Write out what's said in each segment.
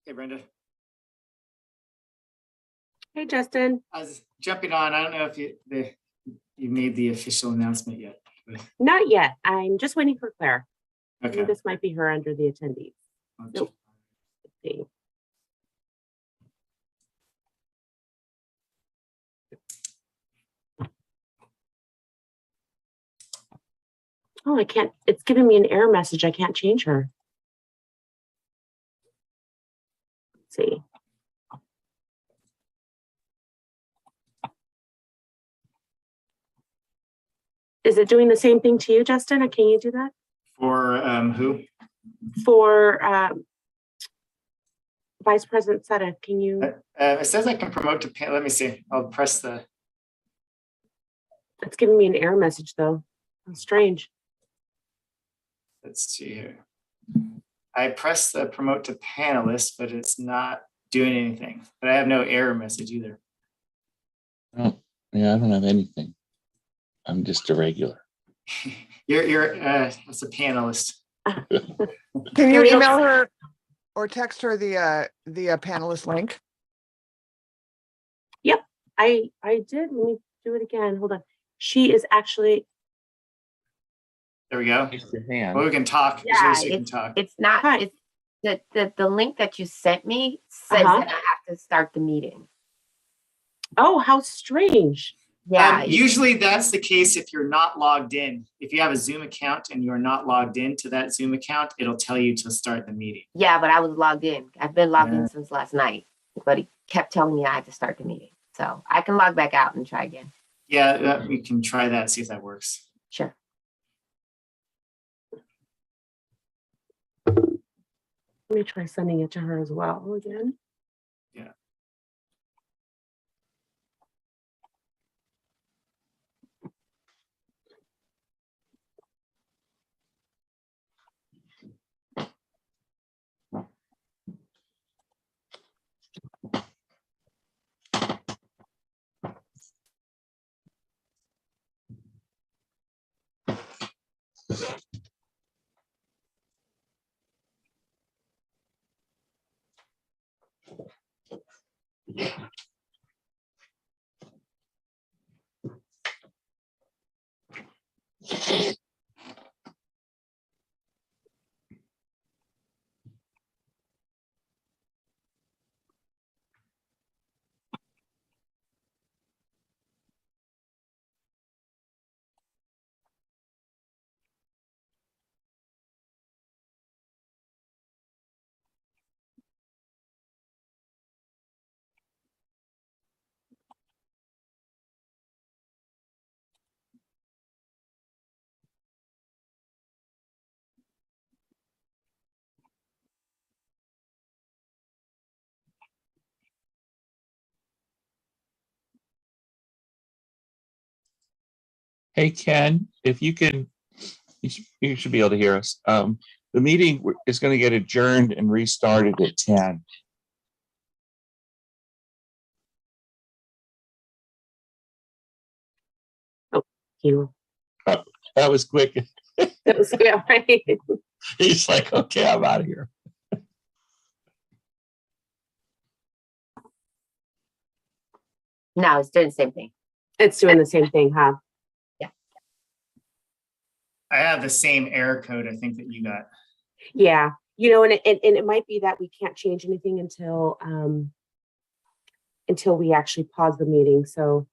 Hey, Brenda. Hey, Justin. I was jumping on. I don't know if you made the official announcement yet. Not yet. I'm just waiting for Claire. I Okay. think this might be her under the attendees. Nope. Let's see. Oh, I can't. It's giving me an error message. I can't change her. Let's see. Is it doing the same thing to you, Justin? Or can you do that? For who? For Vice President Seta, can you? It says I can promote to panel. Let me see. I'll press the. It's giving me an error message though. How strange. Let's see here. I pressed the promote to panelist, but it's not doing anything. But I have no error message either. Oh, yeah, I don't have anything. I'm just a regular. You're as a panelist. Can you email her or text her the panelist link? Yep, I did. Let me do it again. Hold on. She is actually. There we go. Raise your hand. Well, we can talk. Yeah, So you can talk. it's not. Hi. It's the link that you sent me says that I have to start the meeting. Oh, how strange. Yeah, Usually that's the case if you're not logged in. If you have a Zoom account and you're not logged into that Zoom account, it'll tell you to start the meeting. yeah, but I was logged in. I've been logged in since last night, but he kept telling me I had to start the meeting. So I can log back out and try again. Yeah, we can try that, see if that works. Sure. Let me try sending it to her as well again. Yeah. Hey, Ken, if you can, you should be able to hear us. The meeting is going to get adjourned and restarted at 10. You. That was quick. That was yeah, right. He's like, okay, I'm out of here. No, it's doing the same thing. It's doing the same thing, huh? I have the same error code, I think, that you got. Yeah. You know, and it might be that we can't change anything until we actually pause the meeting. So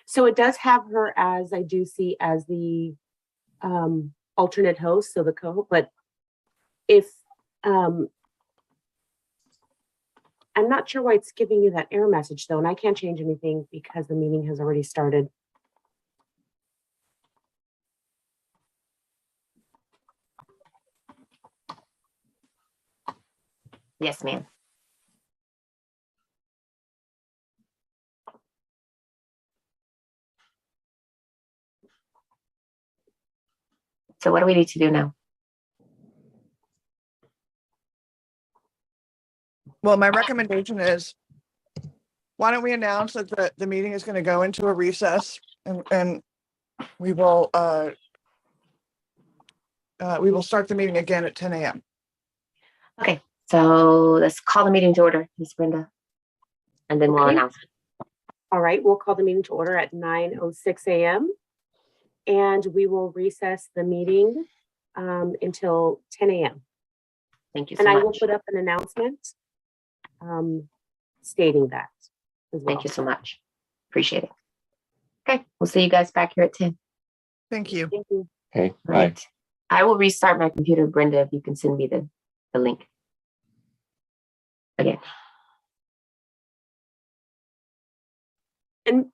So it does have her as I do see as the alternate host, so the co-host. But if I'm not sure why it's giving you that error message though, and I can't change anything because the meeting has already started. Yes, ma'am. So what do we need to do now? Well, my recommendation is, why don't we announce that the meeting is going to go into a recess and we will start the meeting again at 10 a.m. Okay, so let's call the meeting to order, Ms. Brenda. And then we'll Okay. announce it. All right, we'll call the meeting to order at 9:06 a.m. And we will recess the meeting until 10 a.m. Thank you And so I will much. put up an announcement stating that as well. Thank you so much. Appreciate it. Okay, we'll see you guys back here at 10. Thank you. Thank you. Okay, All bye. right. I will restart my computer, Brenda, if you can send me the link. Again. And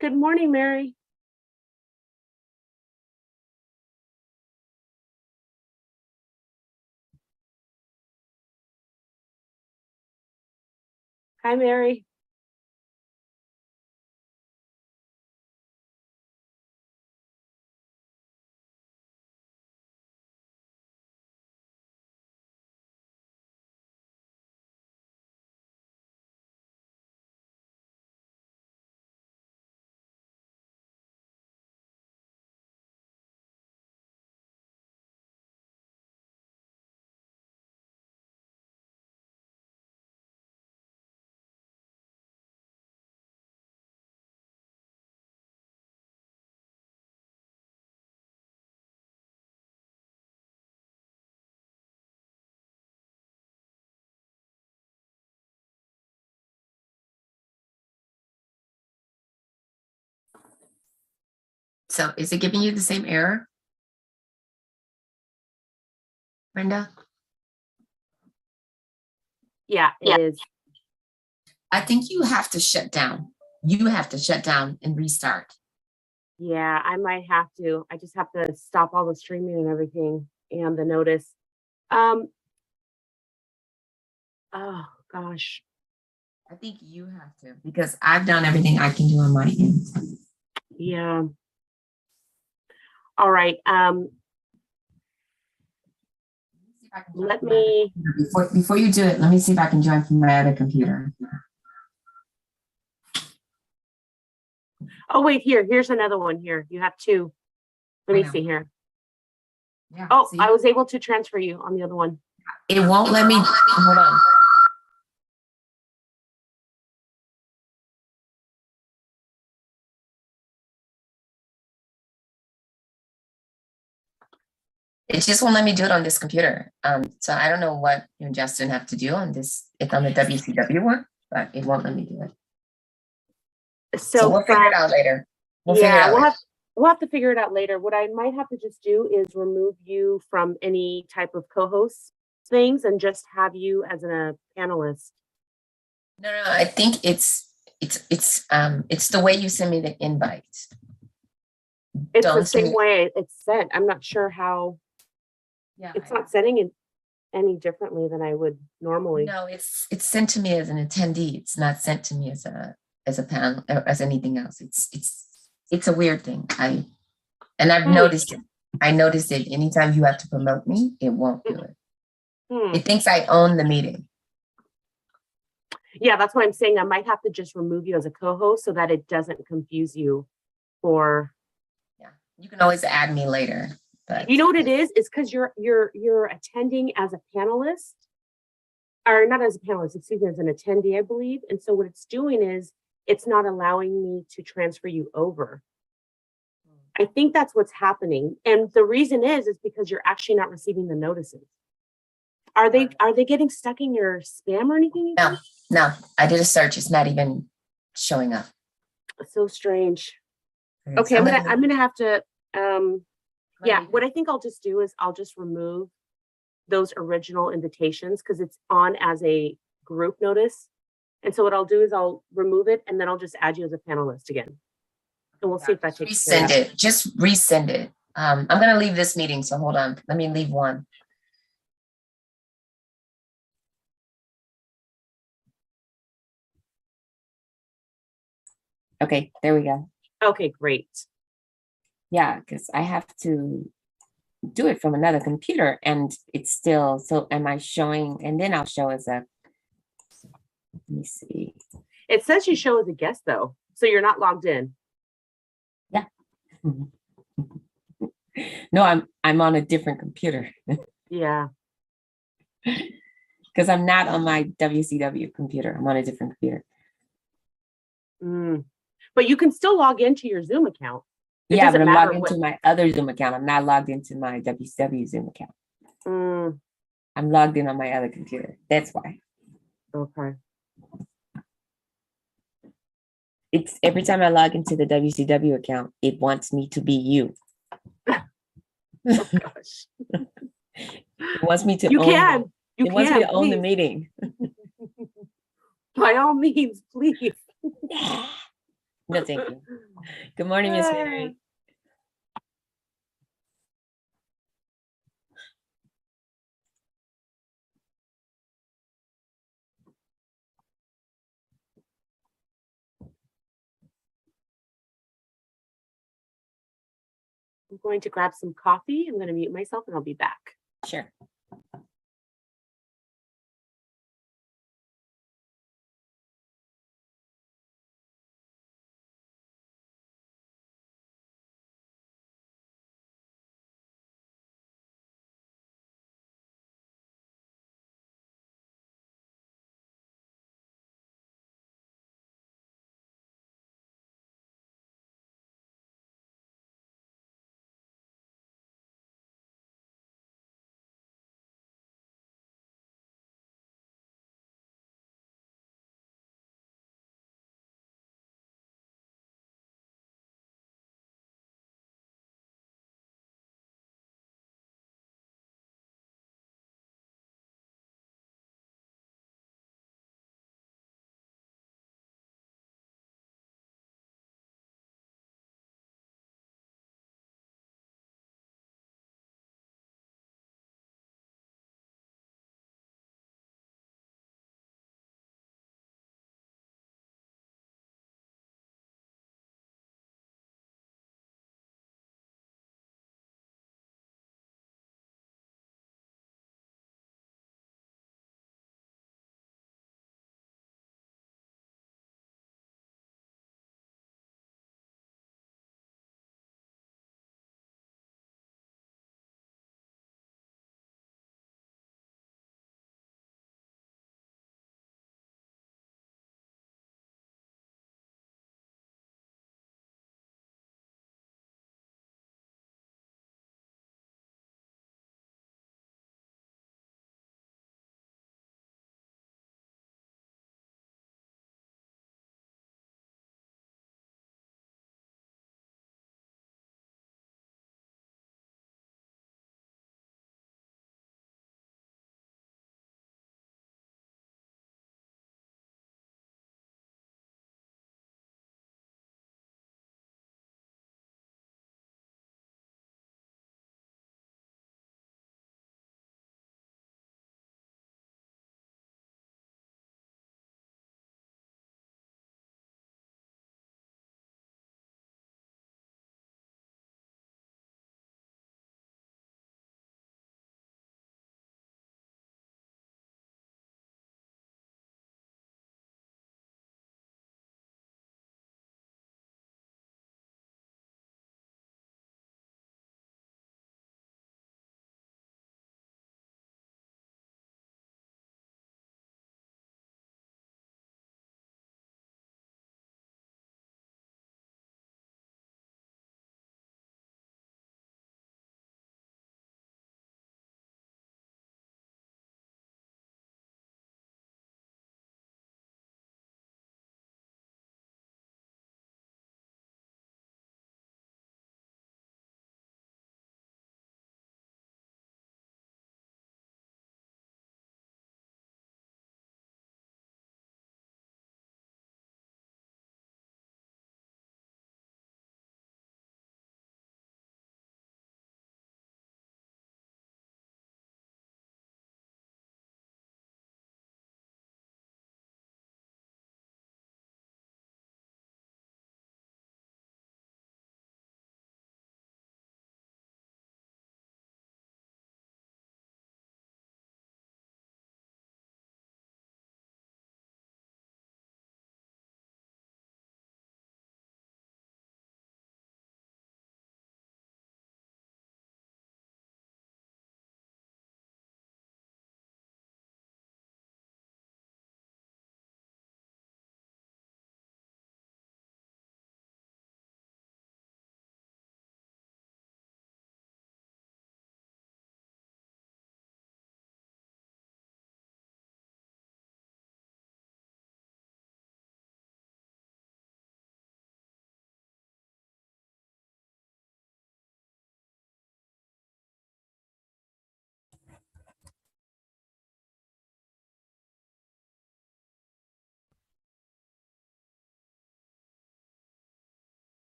Good morning, Mary. Hi, Mary. So is it giving you the same error? Brenda? Yeah, it is. I think you have to shut down. You have to shut down and restart. Yeah, I might have to. I just have to stop all the streaming and everything and the notice. Oh gosh. I think you have to, because I've done everything I can do on my end. Yeah. All right. Let me. Before you do it, let me see if I can join from my other computer. Oh, wait, here's another one here. You have two. Let I me know. see here. Yeah. Oh, see? I was able to transfer you on the other one. It won't let me. Hold on. It just won't let me do it on this computer. So I don't know what you and Justin have to do on this. It's on the WCW one, but it won't let me do it. So we'll figure it out later. We'll have to figure it out later. What I might have to just do is remove you from any type of co-host things and just have you as a panelist. No, I think it's the way you send me the invite. It's Don't the same send me- way it's sent. I'm not sure how. Yeah, It's not sending it any differently than I would normally. No, it's sent to me as an attendee. It's not sent to me as a panel or as anything else. It's a weird thing. I've noticed it. I noticed it. Anytime you have to promote me, it won't do it. It thinks I own the meeting. Yeah, that's why I'm saying I might have to just remove you as a co-host so that it doesn't confuse you for. Yeah, you can always add me later. But you know what it is? It's because you're attending as a panelist, or not as a panelist, excuse me, as an attendee, I believe. And so what it's doing is it's not allowing me to transfer you over. I think that's what's happening. And the reason is because you're actually not receiving the notices. Are they getting stuck in your spam or anything? No, I did a search. It's not even showing up. So strange. Okay, I'm gonna have to yeah, what I think I'll just do is I'll just remove those original invitations because it's on as a group notice. And so what I'll do is I'll remove it and then I'll just add you as a panelist again. And we'll see if that takes care of it. Just resend it. I'm going to leave this meeting, so hold on. Let me leave one. Okay, there we go. Okay, great. Yeah, because I have to do it from another computer and it's still, so am I showing, and then I'll show as a, let me see. It says you show as a guest though, so you're not logged in. Yeah. No, I'm on a different computer. Yeah. Because I'm not on my WCW computer. I'm on a different computer. But you can still log into your Zoom account. Yeah, but I'm logged into my other Zoom account. I'm not logged into my WCW Zoom account. I'm logged in on my other computer. That's why. Okay. It's every time I log into the WCW account, it wants me to be you. Oh gosh. It wants me to You can. It wants me to own the meeting. By all means, please. No, thank you. Good morning, Miss Mary. I'm going to grab some coffee. I'm going to mute myself and I'll be back. Sure.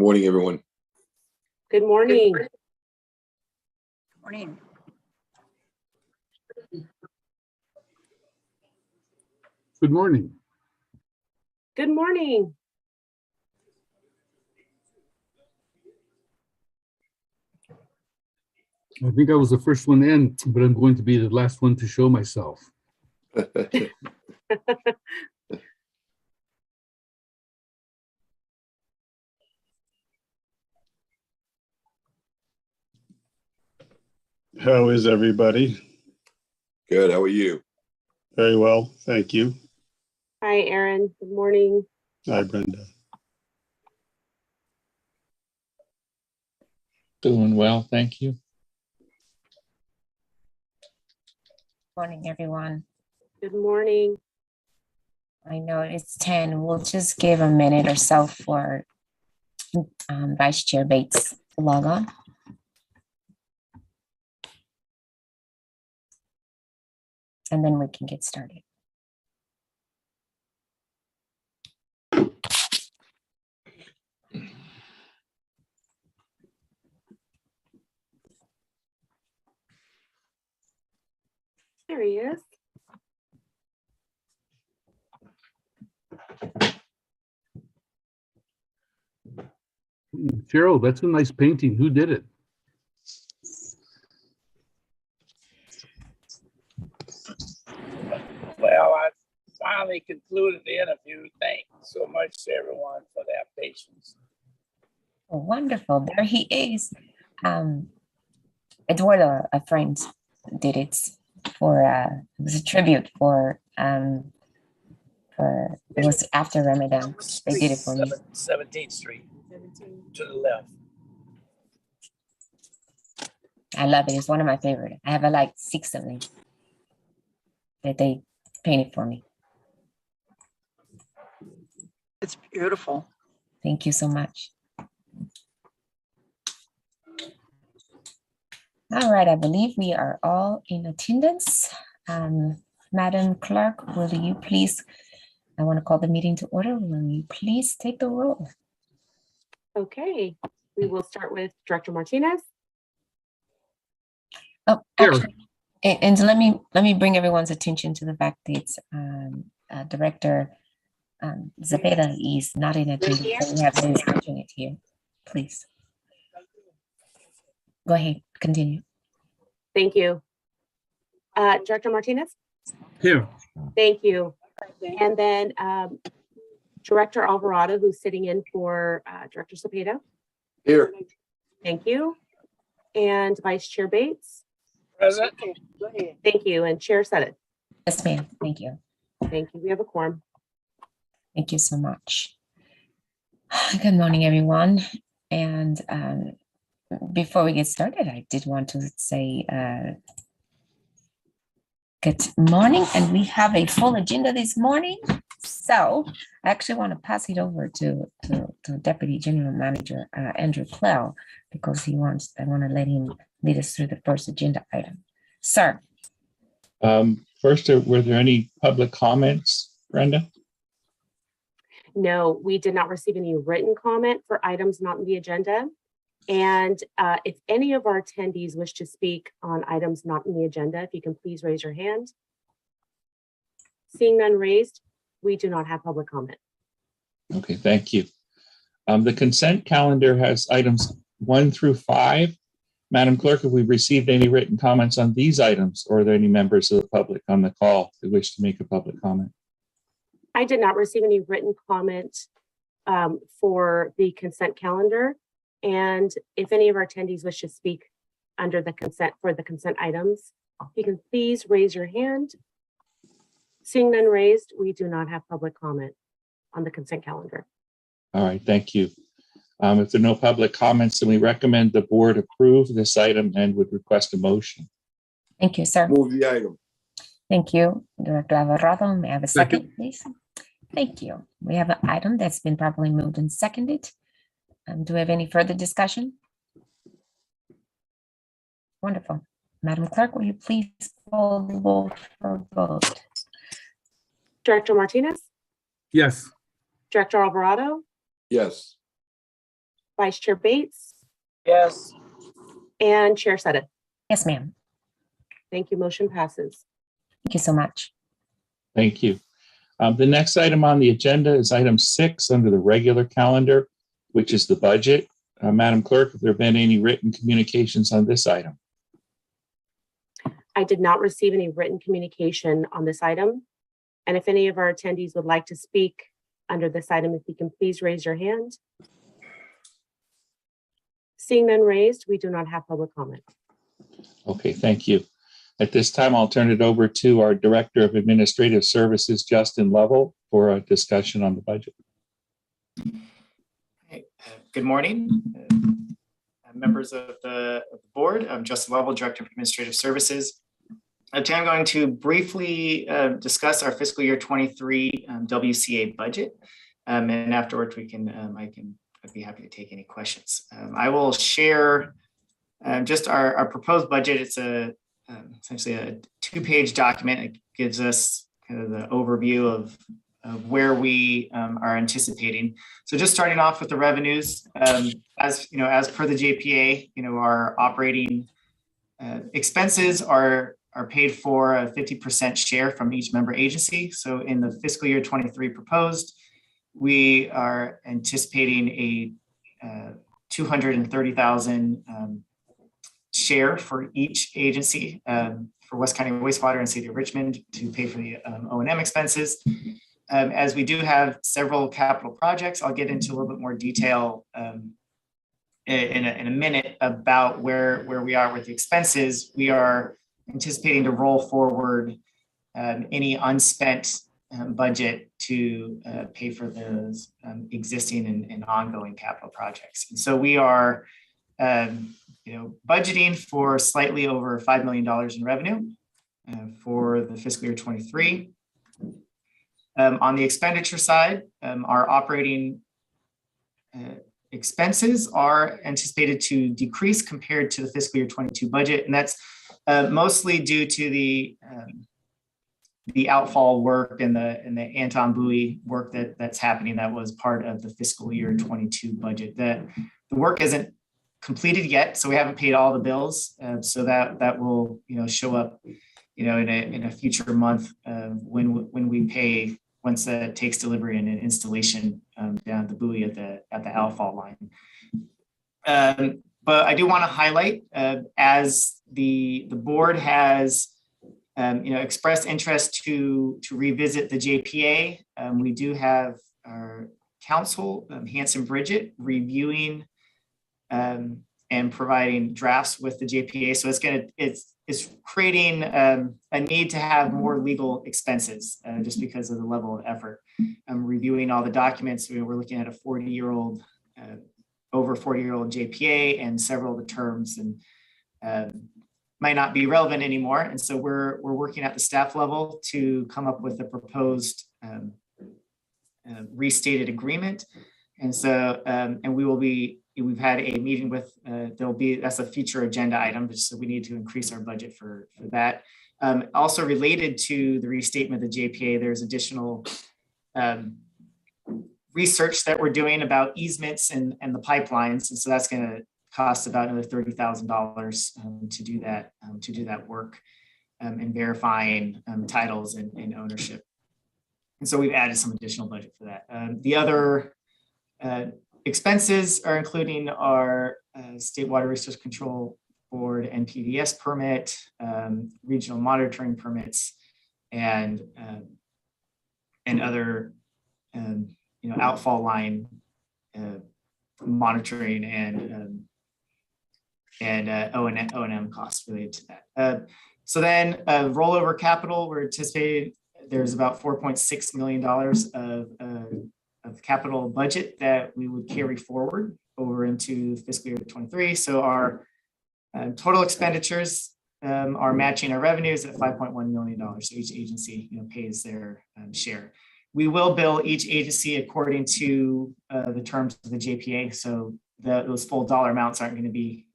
Morning, everyone. Good morning. Morning. Good morning. Good morning. I think I was the first one in, but I'm going to be the last one to show myself. How is everybody? Good. How are you? Very well, thank you. Hi, Erin. Good morning. Hi, Brenda. Doing well, thank you. Morning, everyone. Good morning. I know it's 10. We'll just give a minute or so for Vice Chair Bates to log on. And then we can get started. There he is. Cheryl, that's a nice painting. Who did it? Well, I finally concluded the interview. Thank you so much to everyone for their patience. Oh, wonderful. There he is. Eduardo, a friend, did it for it was a tribute for it was after Ramadan. They did it for me. 17th Street to the left. I love it. It's one of my favorite. I have like 6 of them that they painted for me. It's beautiful. Thank you so much. All right, I believe we are all in attendance. Madam Clerk, will you please, I want to call the meeting to order. Will you please take the roll? Okay, we will start with Director Martinez. Oh, Here. actually, and let me bring everyone's attention to the fact that it's Director Zepeda is not in attendance, so we have very fortunate here. Please. Go ahead, continue. Thank you. Director Martinez. Here. Thank you. And then Director Alvarado, who's sitting in for Director Cepeda. Here. Thank you. And Vice Chair Bates. Present. Thank you. And Chair Sutton. Yes, ma'am. Thank you. Thank you. We have a quorum. Thank you so much. Good morning, everyone. And before we get started, I did want to say good morning. And we have a full agenda this morning. So I actually want to pass it over to Deputy General Manager Andrew Clell, because I want to let him lead us through the first agenda item. Sir. First, were there any public comments, Brenda? No, we did not receive any written comment for items not in the agenda. And if any of our attendees wish to speak on items not in the agenda, if you can please raise your hand. Seeing none raised, we do not have public comment. Okay, thank you. The consent calendar has items 1 through 5. Madam Clerk, have we received any written comments on these items, or are there any members of the public on the call who wish to make a public comment? I did not receive any written comment for the consent calendar. And if any of our attendees wish to speak under the consent for the consent items, you can please raise your hand. Seeing none raised, we do not have public comment on the consent calendar. All right, thank you. If there are no public comments, then we recommend the board approve this item and would request a motion. Thank you, sir. Move the item. Thank you, Director Alvarado. May I have a second, please? Thank you. We have an item that's been properly moved and seconded. Do we have any further discussion? Wonderful. Madam Clerk, will you please call the roll for vote? Director Martinez, Yes. Director Alvarado, Yes. Vice Chair Bates, Yes, and Chair Sutta. Yes, ma'am. Thank you. Motion passes. Thank you so much. Thank you. The next item on the agenda is item 6 under the regular calendar, which is the budget. Madam Clerk, have there been any written communications on this item? I did not receive any written communication on this item. And if any of our attendees would like to speak under this item, if you can please raise your hand. Seeing none raised, we do not have public comment. Okay, thank you. At this time, I'll turn it over to our Director of Administrative Services, Justin Lovell, for a discussion on the budget. Hey, good morning, members of the board. I'm Justin Lovell, Director of Administrative Services. Today I'm going to briefly discuss our fiscal year 23 WCA budget, and afterwards I'd be happy to take any questions. I will share just our proposed budget. It's essentially a 2-page document. It gives us kind of the overview of where we are anticipating. So just starting off with the revenues, as per the JPA, our operating expenses are paid for a 50% share from each member agency. So in the fiscal year 23 proposed, we are anticipating a 230,000 share for each agency for West County Wastewater and City of Richmond to pay for the O&M expenses. As we do have several capital projects, I'll get into a little bit more detail in a minute about where we are with the expenses. We are anticipating to roll forward any unspent budget to pay for those existing and ongoing capital projects. And so we are budgeting for slightly over $5 million in revenue for the fiscal year 23. On the expenditure side, our operating expenses are anticipated to decrease compared to the fiscal year 22 budget, and that's mostly due to the outfall work and the Anton Buoy work that's happening. That was part of the fiscal year 22 budget. The work isn't completed yet, so we haven't paid all the bills. So that will show up in a future month when we pay, once that takes delivery and installation down the buoy at the outfall line. But I do want to highlight, as the board has expressed interest to revisit the JPA, we do have our counsel, Hanson Bridget, reviewing and providing drafts with the JPA. So it's creating a need to have more legal expenses just because of the level of effort. Reviewing all the documents, we're looking at a 40-year-old, over 40-year-old JPA, and several of the terms and might not be relevant anymore. And so we're working at the staff level to come up with a proposed restated agreement. And so, and we've had a meeting with, that's a future agenda item, just so we need to increase our budget for that. Also related to the restatement of the JPA, there's additional research that we're doing about easements and the pipelines. And so that's going to cost about another $30,000 to do that work and verifying titles and ownership. And so we've added some additional budget for that. The other expenses are including our State Water Resource Control Board NPDES permit, regional monitoring permits, and other outfall line monitoring and O&M costs related to that. So then rollover capital, we're anticipating there's about $4.6 million of capital budget that we would carry forward over into fiscal year 23. So our total expenditures are matching our revenues at $5.1 million. So each agency pays their share. We will bill each agency according to the terms of the JPA. So those full dollar amounts aren't going to be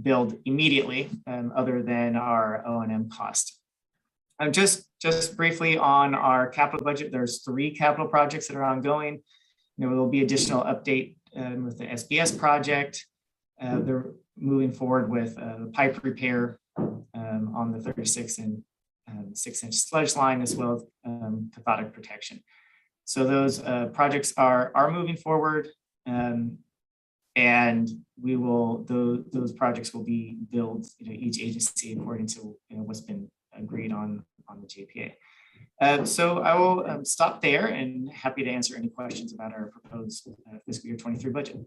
billed immediately, other than our O&M cost. Just briefly on our capital budget, there's 3 capital projects that are ongoing. there'll be additional update with the SBS project. They're moving forward with the pipe repair on the 36 and 6-inch sludge line, as well as cathodic protection. So those projects are moving forward, and we will those projects will be billed, each agency according to what's been agreed on the JPA. So I will stop there and happy to answer any questions about our proposed fiscal year 23 budget.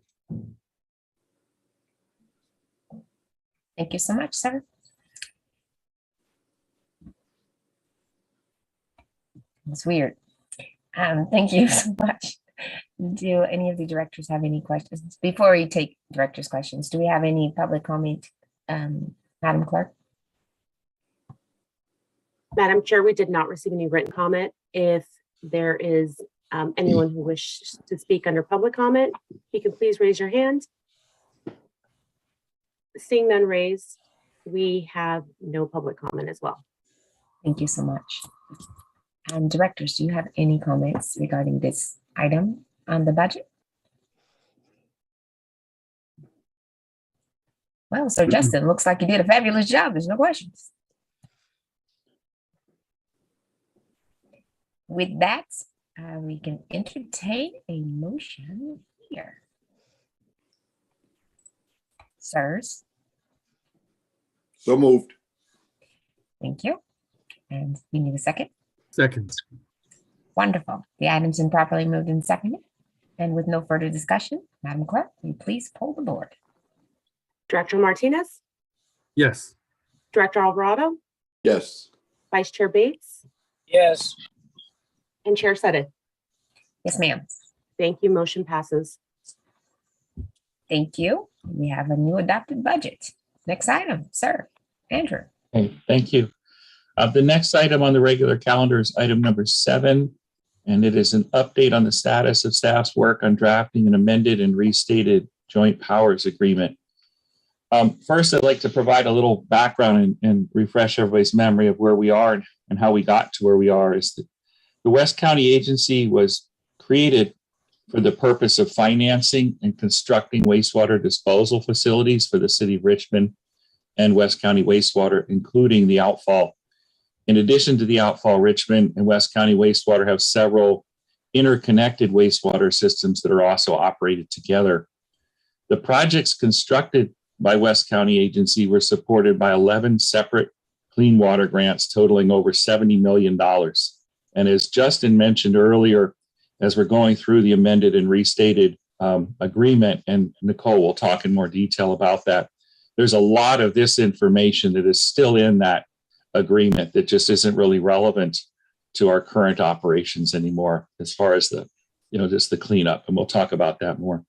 Thank you so much, sir. It's weird. Thank you so much. Do any of the directors have any questions? Before we take directors' questions, do we have any public comment, Madam Clerk? Madam Chair, we did not receive any written comment. If there is anyone who wishes to speak under public comment, you can please raise your hand. Seeing none raised, we have no public comment as well. Thank you so much. Directors, do you have any comments regarding this item on the budget? Well, so Justin, looks like you did a fabulous job. There's no questions. With that, we can entertain a motion here. Sirs, So moved. thank you. And we need a second. Second. Wonderful. The item's been properly moved and seconded. And with no further discussion, Madam Clerk, will you please poll the board? Director Martinez, Yes. Director Alvarado, Yes. Vice Chair Bates, Yes, and Chair Sutton. Yes, ma'am. Thank you. Motion passes. Thank you. We have a new adopted budget. Next item, sir. Andrew. Okay, thank you. The next item on the regular calendar is item number 7, and it is an update on the status of staff's work on drafting an amended and restated joint powers agreement. First, I'd like to provide a little background and refresh everybody's memory of where we are and how we got to where we are. Is that the West County Agency was created for the purpose of financing and constructing wastewater disposal facilities for the city of Richmond and West County wastewater, including the outfall. In addition to the outfall, Richmond and West County wastewater have several interconnected wastewater systems that are also operated together. The projects constructed by West County Agency were supported by 11 separate clean water grants totaling over $70 million. And as Justin mentioned earlier, as we're going through the amended and restated agreement, and Nicole will talk in more detail about that, there's a lot of this information that is still in that agreement that just isn't really relevant to our current operations anymore, as far as the, just the cleanup. And we'll talk about that more.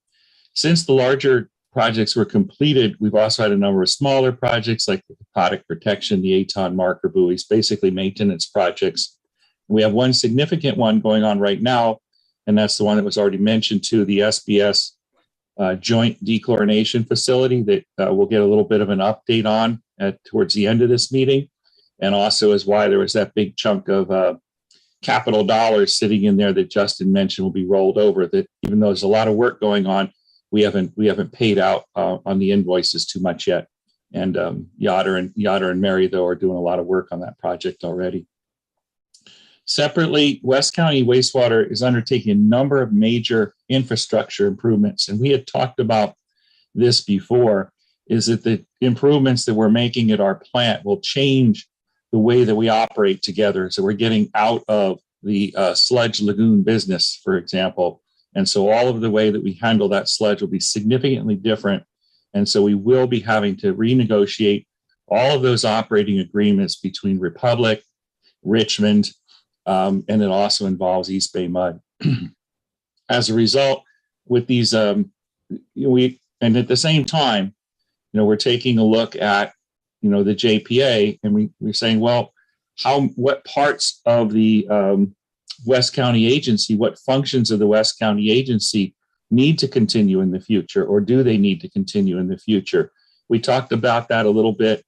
Since the larger projects were completed, we've also had a number of smaller projects like the cathodic protection, the ATON marker buoys, basically maintenance projects. We have one significant one going on right now, and that's the one that was already mentioned too, the SBS joint dechlorination facility that we'll get a little bit of an update on towards the end of this meeting. And also is why there was that big chunk of capital dollars sitting in there that Justin mentioned will be rolled over, that even though there's a lot of work going on, we haven't paid out on the invoices too much yet. And Yoder and Mary, though, are doing a lot of work on that project already. Separately, West County Wastewater is undertaking a number of major infrastructure improvements. And we had talked about this before, is that the improvements that we're making at our plant will change the way that we operate together. So we're getting out of the sludge lagoon business, for example. And so all of the way that we handle that sludge will be significantly different. And so we will be having to renegotiate all of those operating agreements between Republic, Richmond, and it also involves East Bay Mud. As a result, with these, and at the same time, we're taking a look at, the JPA, and we're saying, well, what parts of the West County Agency, what functions of the West County Agency need to continue in the future, or do they need to continue in the future? We talked about that a little bit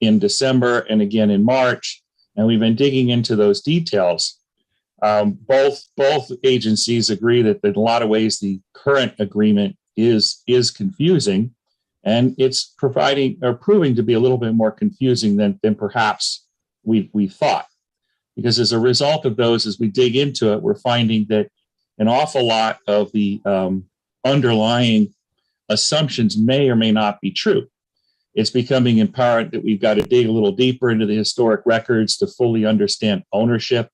in December and again in March, and we've been digging into those details. Both agencies agree that in a lot of ways the current agreement is confusing, and it's proving to be a little bit more confusing than perhaps we thought. Because as a result of those, as we dig into it, we're finding that an awful lot of the underlying assumptions may or may not be true. It's becoming apparent that we've got to dig a little deeper into the historic records to fully understand ownership,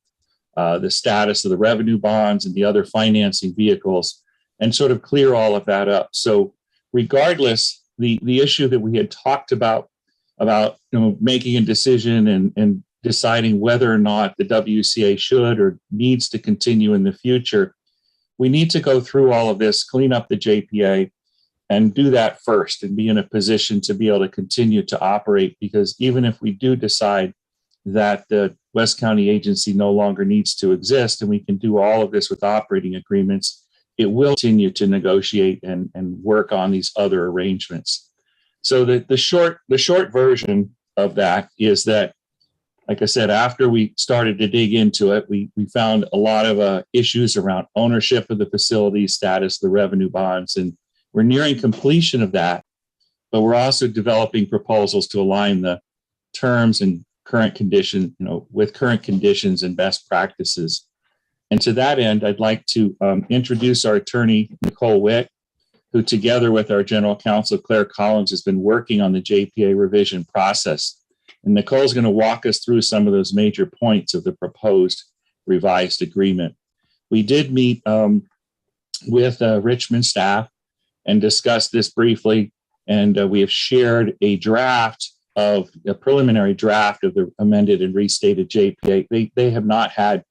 the status of the revenue bonds and the other financing vehicles, and sort of clear all of that up. So regardless, the issue that we had talked about making a decision and deciding whether or not the WCA should or needs to continue in the future, we need to go through all of this, clean up the JPA, and do that first and be in a position to be able to continue to operate. Because even if we do decide that the West County agency no longer needs to exist and we can do all of this with operating agreements, it will continue to negotiate and work on these other arrangements. So the short version of that is that, like I said, after we started to dig into it, we found a lot of issues around ownership of the facility, status, the revenue bonds, and we're nearing completion of that. But we're also developing proposals to align the terms and current condition, with current conditions and best practices. And to that end, I'd like to introduce our attorney, Nicole Witt, who together with our general counsel, Claire Collins, has been working on the JPA revision process. And Nicole's going to walk us through some of those major points of the proposed revised agreement. We did meet with Richmond staff and discuss this briefly, and we have shared a preliminary draft of the amended and restated JPA. They have not had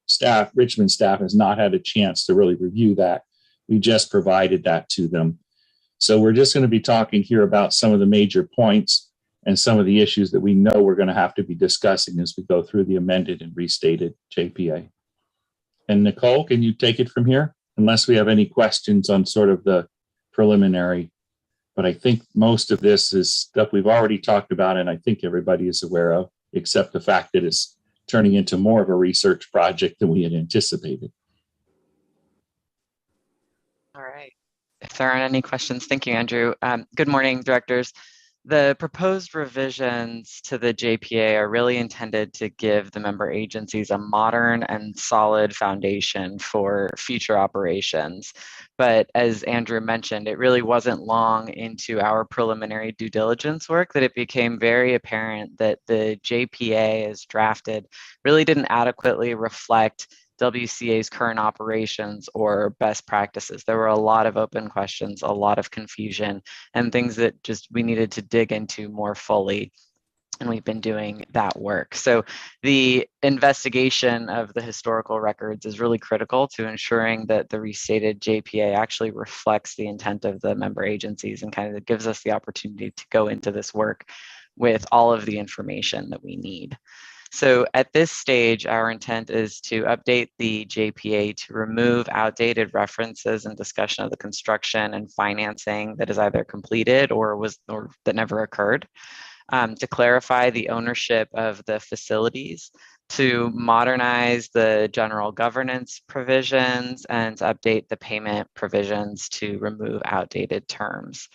Richmond staff has not had a chance to really review that. We just provided that to them. So we're just going to be talking here about some of the major points and some of the issues that we know we're going to have to be discussing as we go through the amended and restated JPA. And Nicole, can you take it from here? Unless we have any questions on sort of the preliminary. But I think most of this is stuff we've already talked about and I think everybody is aware of, except the fact that it's turning into more of a research project than we had anticipated. All right. If there aren't any questions, thank you, Andrew. Good morning, directors. The proposed revisions to the JPA are really intended to give the member agencies a modern and solid foundation for future operations. But as Andrew mentioned, it really wasn't long into our preliminary due diligence work that it became very apparent that the JPA as drafted really didn't adequately reflect WCA's current operations or best practices. There were a lot of open questions, a lot of confusion, and things that just we needed to dig into more fully. And we've been doing that work. So the investigation of the historical records is really critical to ensuring that the restated JPA actually reflects the intent of the member agencies and kind of gives us the opportunity to go into this work with all of the information that we need. So at this stage, our intent is to update the JPA to remove outdated references and discussion of the construction and financing that is either completed or that never occurred, to clarify the ownership of the facilities, to modernize the general governance provisions, and to update the payment provisions to remove outdated terms.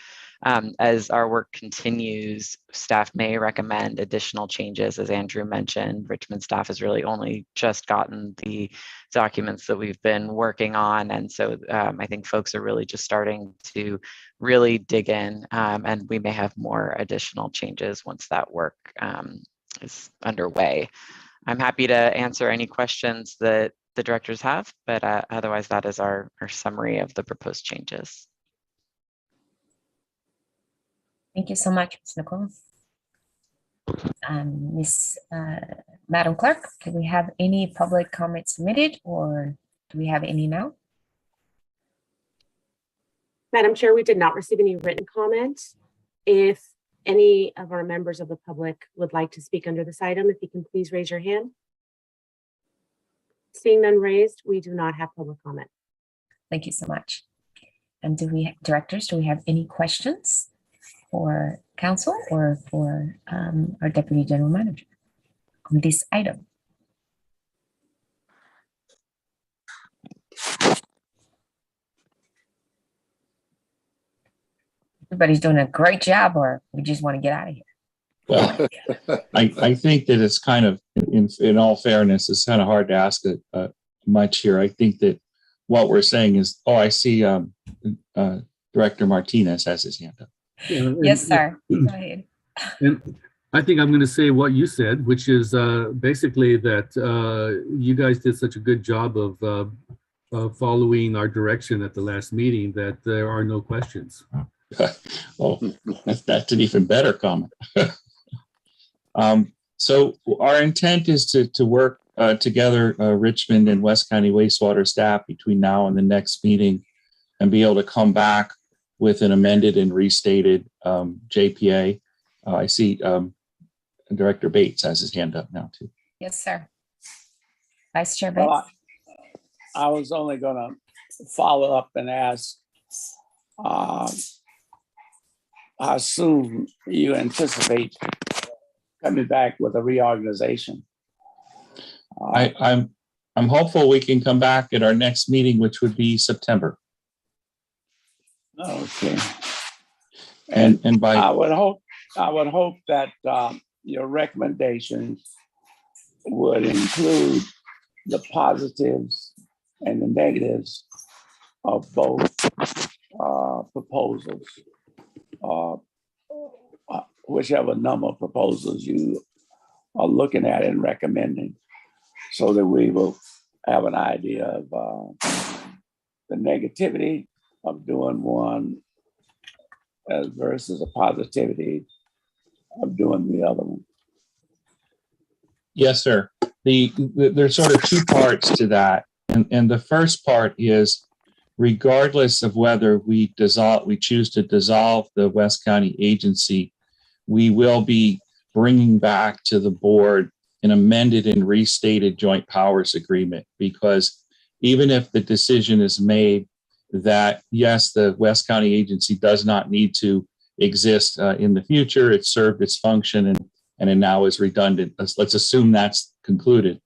As our work continues, staff may recommend additional changes. As Andrew mentioned, Richmond staff has really only just gotten the documents that we've been working on. And so I think folks are really just starting to really dig in, and we may have more additional changes once that work is underway. I'm happy to answer any questions that the directors have, but otherwise that is our summary of the proposed changes. Thank you so much, Ms. Nicole. Madam Clerk, do we have any public comments submitted, or do we have any now? Madam Chair, we did not receive any written comments. If any of our members of the public would like to speak under this item, if you can please raise your hand. Seeing none raised, we do not have public comment. Thank you so much. And directors, do we have any questions for council or for our Deputy General Manager on this item? everybody's doing a great job, or we just want to get out of here. Well, I think that it's kind of, in all fairness, it's kind of hard to ask much here. I think that what we're saying is, oh, I see Director Martinez has his hand up. Yeah, Yes, sir. Go ahead. And I think I'm going to say what you said, which is basically that you guys did such a good job of following our direction at the last meeting that there are no questions. Oh, that's an even better comment. So our intent is to work together, Richmond and West County wastewater staff, between now and the next meeting, and be able to come back with an amended and restated JPA. I see Director Bates has his hand up now too. Yes, sir. Vice Chair Bates. Well, I was only gonna follow up and ask how soon you anticipate coming back with a reorganization? I'm hopeful we can come back at our next meeting, which would be September. Okay. And by I would hope that your recommendations would include the positives and the negatives of both proposals, whichever number of proposals you are looking at and recommending, so that we will have an idea of the negativity of doing one versus a positivity of doing the other one. Yes, sir. There's sort of two parts to that. And the first part is, regardless of whether we choose to dissolve the West County agency, we will be bringing back to the board an amended and restated joint powers agreement, because even if the decision is made that, yes, the West County agency does not need to exist in the future, it's served its function and it now is redundant. Let's assume that's concluded.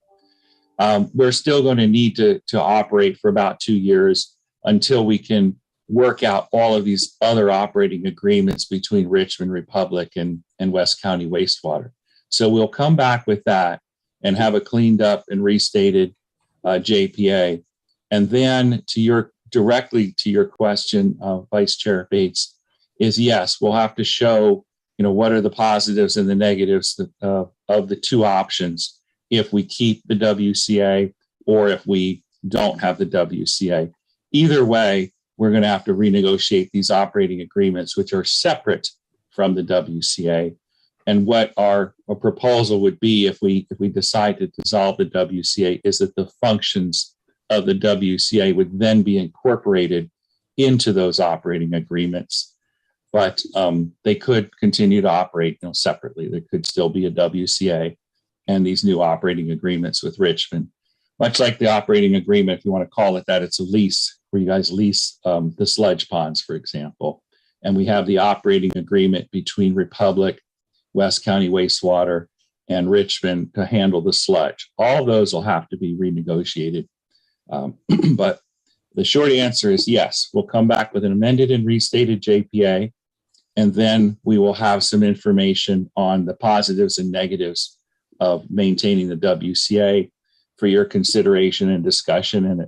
We're still going to need to operate for about 2 years until we can work out all of these other operating agreements between Richmond Republic and West County Wastewater. So we'll come back with that and have a cleaned up and restated JPA. And then directly to your question, Vice Chair Bates, is yes, we'll have to show, what are the positives and the negatives of the two options if we keep the WCA or if we don't have the WCA. Either way, we're going to have to renegotiate these operating agreements, which are separate from the WCA. And what our proposal would be if we decide to dissolve the WCA is that the functions of the WCA would then be incorporated into those operating agreements. But they could continue to operate, separately. There could still be a WCA and these new operating agreements with Richmond. Much like the operating agreement, if you want to call it that, it's a lease where you guys lease the sludge ponds, for example. And we have the operating agreement between Republic, West County Wastewater, and Richmond to handle the sludge. All those will have to be renegotiated. But the short answer is yes, we'll come back with an amended and restated JPA, and then we will have some information on the positives and negatives of maintaining the WCA for your consideration and discussion. And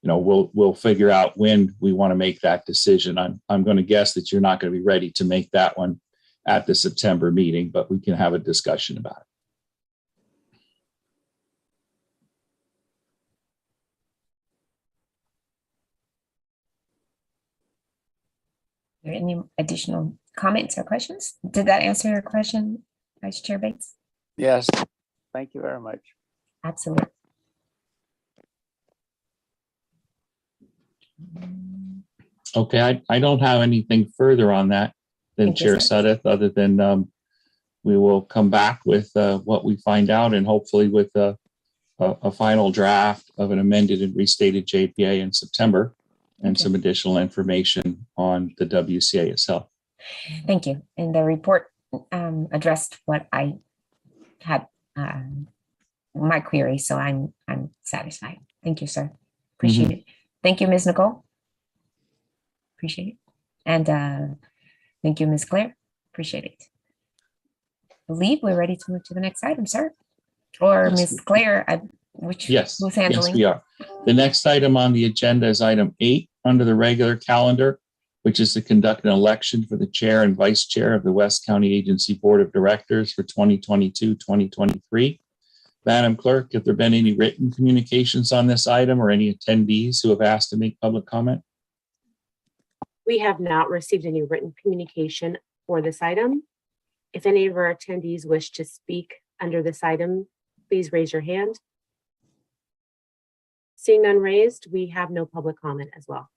we'll figure out when we want to make that decision. I'm going to guess that you're not going to be ready to make that one at the September meeting, but we can have a discussion about it. Are there any additional comments or questions? Did that answer your question, Vice Chair Bates? Yes, thank you very much. Absolutely. Okay, I don't have anything further on that than Thank you, Chair sir. Suddath, other than we will come back with what we find out, and hopefully with a final draft of an amended and restated JPA in September, and Okay. some additional information on the WCA itself. Thank you. And the report addressed what I had my query, so I'm satisfied. Thank you, sir. Appreciate it. Thank you, Ms. Nicole. Appreciate it. And Thank you, Ms. Claire. Appreciate it. I believe we're ready to move to the next item, sir. Or Yes. Ms. Claire, Yes, who's yes, handling? we are. The next item on the agenda is item 8 under the regular calendar, which is to conduct an election for the chair and vice chair of the West County Agency Board of Directors for 2022-2023. Madam Clerk, have there been any written communications on this item or any attendees who have asked to make public comment? We have not received any written communication for this item. If any of our attendees wish to speak under this item, please raise your hand. Seeing none raised, we have no public comment as well.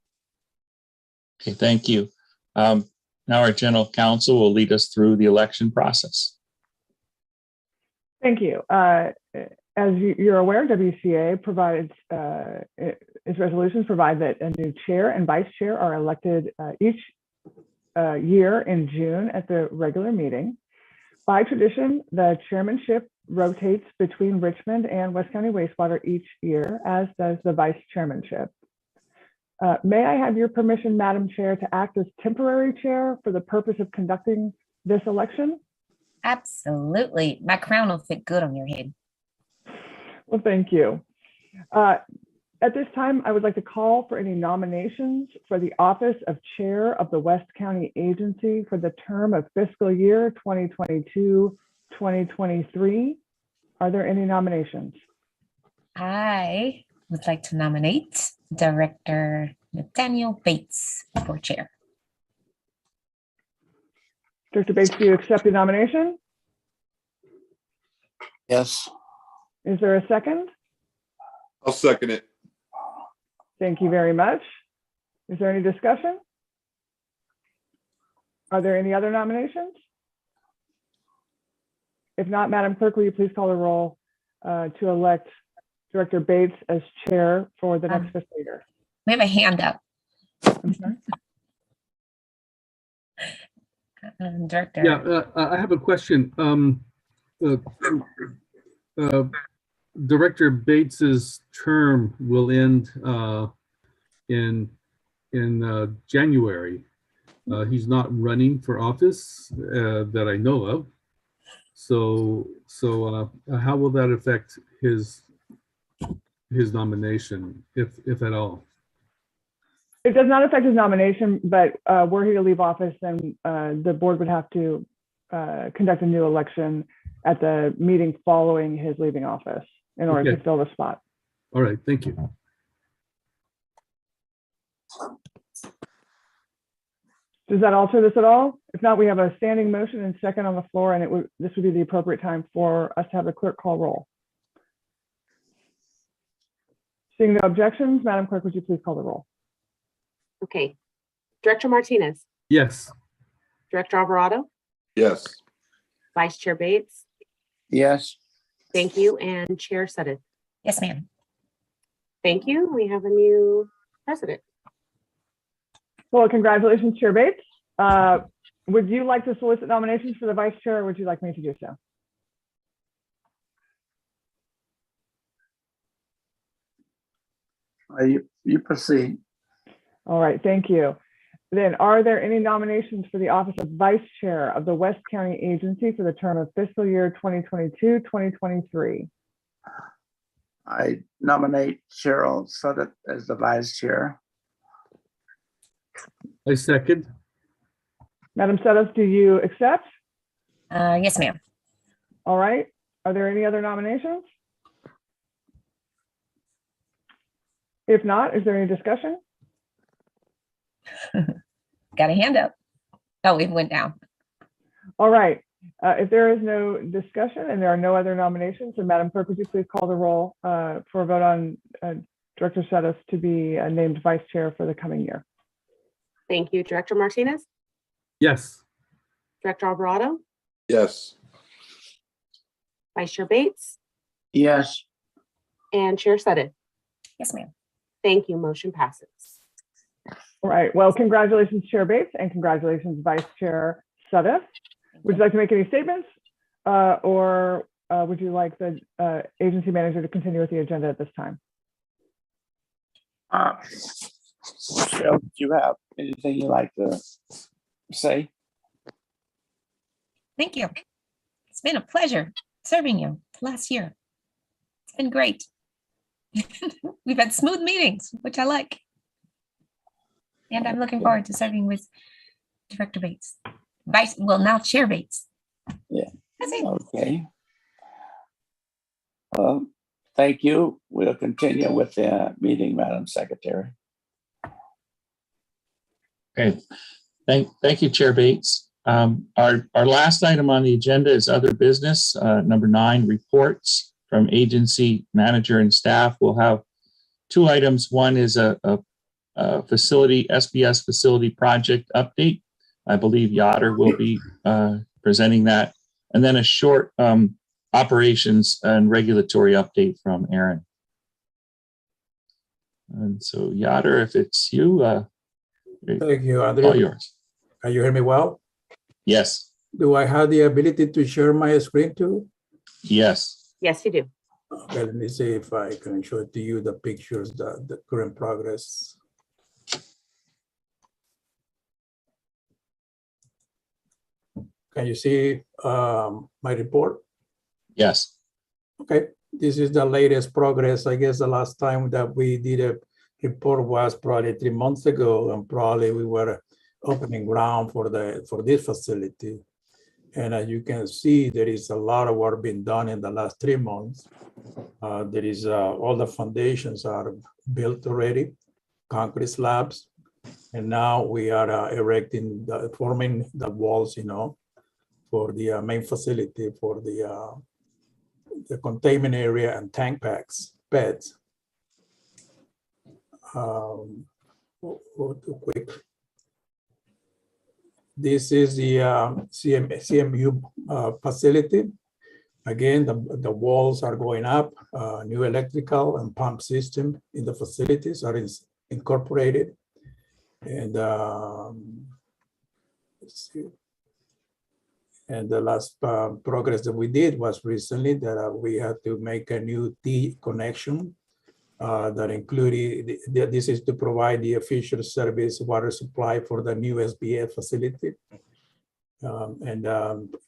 Okay, thank you. Now our general counsel will lead us through the election process. Thank you. As you're aware, WCA provides, its resolutions provide that a new chair and vice chair are elected each year in June at the regular meeting. By tradition, the chairmanship rotates between Richmond and West County Wastewater each year, as does the vice chairmanship. May I have your permission, Madam Chair, to act as temporary chair for the purpose of conducting this election? Absolutely. My crown will fit good on your head. Well, thank you. At this time, I would like to call for any nominations for the office of Chair of the West County Agency for the term of fiscal year 2022-2023. Are there any nominations? I would like to nominate Director Nathaniel Bates for chair. Director Bates, do you accept the nomination? Yes. Is there a second? I'll second it. Thank you very much. Is there any discussion? Are there any other nominations? If not, Madam Clerk, will you please call the roll to elect Director Bates as chair for the next fiscal year? We have a hand up. I'm sorry? Director. Yeah, I have a question. Director Bates's term will end in January. He's not running for office that I know of. So how will that affect his nomination, if at all? It does not affect his nomination, but were he to leave office, then the board would have to conduct a new election at the meeting following his leaving office in order to fill the spot. All right, thank you. Does that alter this at all? If not, we have a standing motion and second on the floor, and this would be the appropriate time for us to have the clerk call roll. Seeing no objections, Madam Clerk, would you please call the roll? Okay. Director Martinez, Yes. Director Alvarado, Yes. Vice Chair Bates, Yes. thank you, and Chair Sudden. Yes, ma'am. Thank you. We have a new president. Well, congratulations, Chair Bates. Would you like to solicit nominations for the vice chair, or would you like me to do so? You proceed. All right, thank you. Then, are there any nominations for the office of vice chair of the West County Agency for the term of fiscal year 2022-2023? I nominate Cheryl Suddeth as the vice chair. I second. Madam Suddeth, do you accept? Yes, ma'am. All right. Are there any other nominations? If not, is there any discussion? Got a hand up. Oh, it went down. All right. If there is no discussion and there are no other nominations, then Madam Clerk, would you please call the roll for a vote on Director Suddeth to be named vice chair for the coming year? Thank you. Director Martinez, Yes. Director Alvarado, Yes. Vice Chair Bates, Yes. and Chair Sudden. Yes, ma'am. Thank you. Motion passes. All right. Well, congratulations, Chair Bates, and congratulations, Vice Chair Suddeth. Would you like to make any statements, or would you like the agency manager to continue with the agenda at this time? Cheryl, do you have anything you'd like to say? Thank you. It's been a pleasure serving you last year. It's been great. We've had smooth meetings, which I like. And I'm looking forward to serving with Director Bates. Now Chair Bates. Yeah. That's it. Okay. Thank you. We'll continue with the meeting, Madam Secretary. Okay, thank you, Chair Bates. Our last item on the agenda is other business, number 9, reports from agency manager and staff. We'll have 2 items. One is a facility, SBS facility project update. I believe Yoder will be presenting that. And then a short operations and regulatory update from Aaron. And so Yoder, if it's you, thank you, Andrew. all yours. Can you hear me well? Yes. Do I have the ability to share my screen too? Yes. Yes, you do. Okay, let me see if I can show to you the pictures, the current progress. Can you see my report? Yes. Okay, this is the latest progress. I guess the last time that we did a report was probably 3 months ago, and probably we were opening ground for this facility. And as you can see, there is a lot of work being done in the last 3 months. There is all the foundations are built already, concrete slabs, and now we are erecting, forming the walls, for the main facility, for the containment area and tank packs, beds. Go too quick. This is the CMU facility. Again, the walls are going up. New electrical and pump system in the facilities are incorporated. And let's see. And the last progress that we did was recently that we had to make a new T connection that included, this is to provide the official service water supply for the new SBA facility. In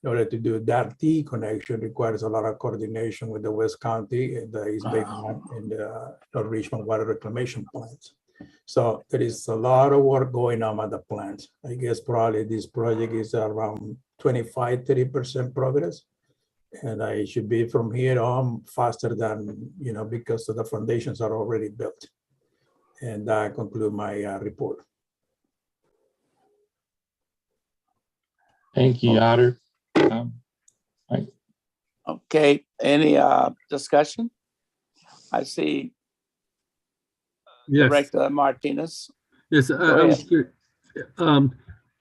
order to do that T connection requires a lot of coordination with the West County and the East Bay and the North Richmond water reclamation plants. So there is a lot of work going on at the plant. I guess probably this project is around 25–30% progress. And I should be from here on faster than, because the foundations are already built. And I conclude my report. Thank you, Yoder. Okay, any discussion? I see Yes. Director Martinez. Yes. I was curious.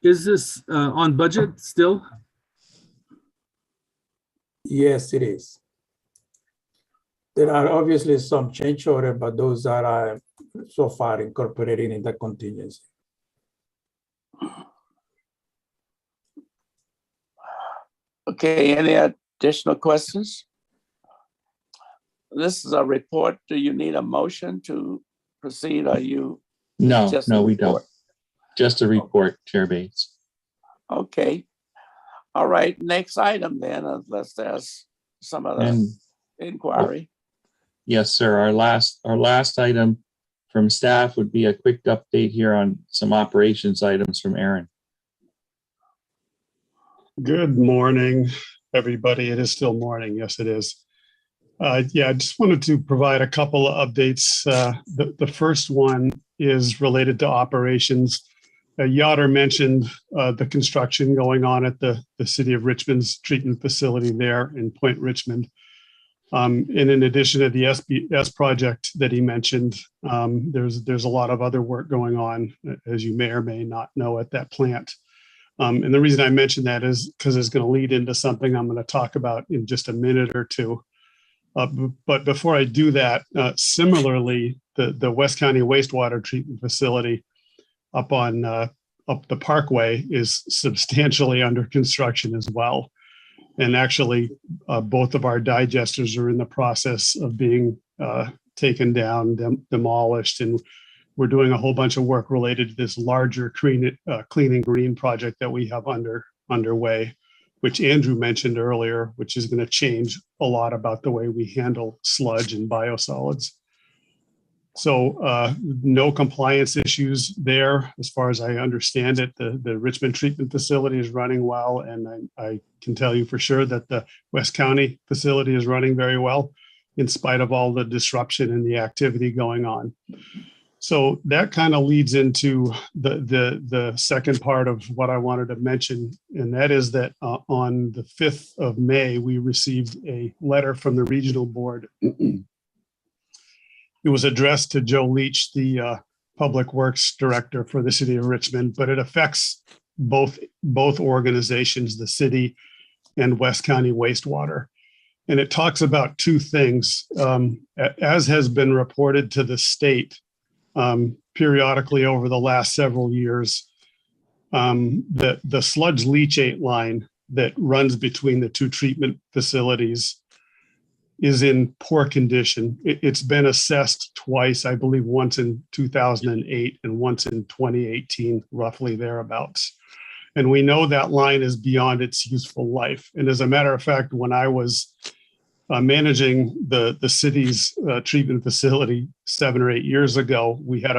Is this on budget still? Yes, it is. There are obviously some change order, but those are so far incorporated in the contingency. Okay, any additional questions? This is a report. Do you need a motion to proceed? Are you? No, just no, a we don't. report? Just a report, Chair Bates. Okay. All right, next item then. Let's ask some of the inquiry. Yes, sir. Our last item from staff would be a quick update here on some operations items from Aaron. Good morning, everybody. It is still morning. Yes, it is. Yeah, I just wanted to provide a couple of updates. The first one is related to operations. Yoder mentioned the construction going on at the City of Richmond's treatment facility there in Point Richmond. And in addition to the SBS project that he mentioned, there's a lot of other work going on, as you may or may not know, at that plant. And the reason I mention that is because it's going to lead into something I'm going to talk about in just a minute or two. But before I do that, similarly, the West County wastewater treatment facility up the Parkway is substantially under construction as well. And actually, both of our digesters are in the process of being taken down, demolished, and we're doing a whole bunch of work related to this larger clean and green project that we have underway. which Andrew mentioned earlier, which is going to change a lot about the way we handle sludge and biosolids. So no compliance issues there, as far as I understand it. The Richmond treatment facility is running well, and I can tell you for sure that the West County facility is running very well, in spite of all the disruption and the activity going on. So that kind of leads into the second part of what I wanted to mention, and that is that on the 5th of May, we received a letter from the regional board. It was addressed to Joe Leach, the Public Works Director for the city of Richmond, but it affects both organizations, the city and West County Wastewater. And it talks about two things. As has been reported to the state periodically over the last several years, the sludge leachate line that runs between the two treatment facilities is in poor condition. It's been assessed twice, I believe once in 2008 and once in 2018, roughly thereabouts. And we know that line is beyond its useful life. And as a matter of fact, when I was managing the city's treatment facility 7 or 8 years ago, we had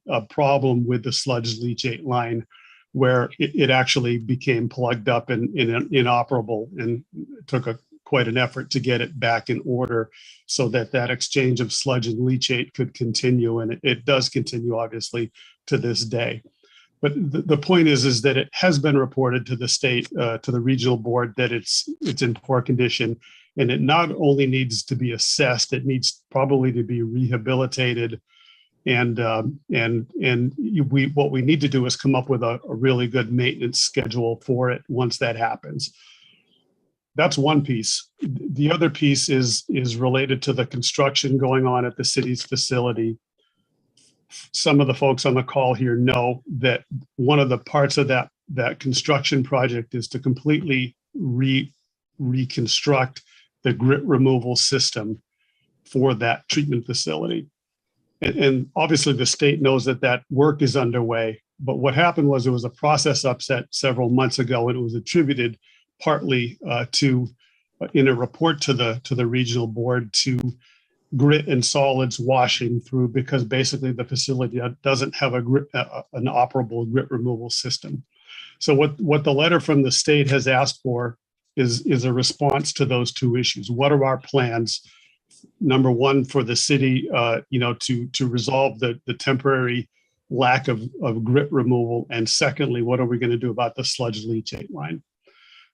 a problem with the sludge leachate line where it actually became plugged up and inoperable, and it took quite an effort to get it back in order so that exchange of sludge and leachate could continue. And it does continue, obviously, to this day. But the point is that it has been reported to the state, to the regional board, that it's in poor condition. And it not only needs to be assessed, it needs probably to be rehabilitated. And what we need to do is come up with a really good maintenance schedule for it once that happens. That's one piece. The other piece is related to the construction going on at the city's facility. Some of the folks on the call here know that one of the parts of that construction project is to completely reconstruct the grit removal system for that treatment facility. And obviously the state knows that work is underway. But what happened was there was a process upset several months ago, and it was attributed partly in a report to the regional board to grit and solids washing through, because basically the facility doesn't have an operable grit removal system. So what the letter from the state has asked for is a response to those two issues. What are our plans? Number one, for the city, to resolve the temporary lack of grit removal, and secondly, what are we going to do about the sludge leachate line?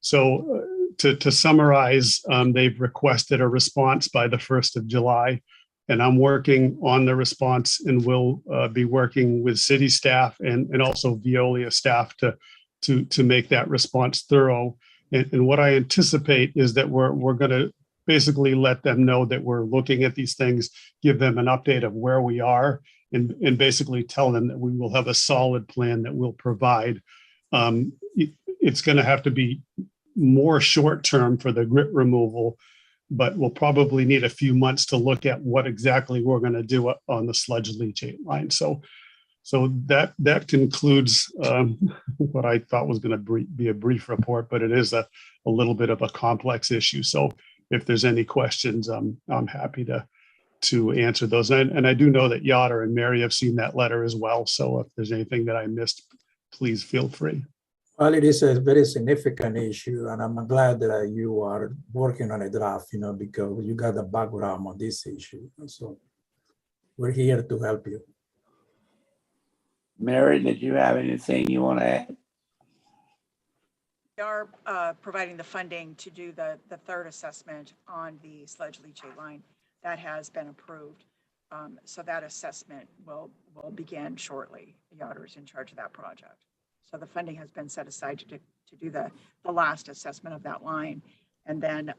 So to summarize, they've requested a response by the 1st of July, and I'm working on the response, and will be working with city staff and also Veolia staff to make that response thorough. And what I anticipate is that we're going to basically let them know that we're looking at these things, give them an update of where we are, and basically tell them that we will have a solid plan that we'll provide. It's going to have to be more short-term for the grit removal, but we'll probably need a few months to look at what exactly we're going to do on the sludge leachate line. So that concludes what I thought was going to be a brief report, but it is a little bit of a complex issue. So if there's any questions, I'm happy to answer those. And I do know that Yada and Mary have seen that letter as well. So if there's anything that I missed, please feel free. Well, it is a very significant issue, and I'm glad that you are working on a draft, because you got the background on this issue. So we're here to help you. Mary, did you have anything you want to add? We are providing the funding to do the third assessment on the sludge leachate line. That has been approved. So that assessment will begin shortly. Yoder is in charge of that project. So the funding has been set aside to do the last assessment of that line. And then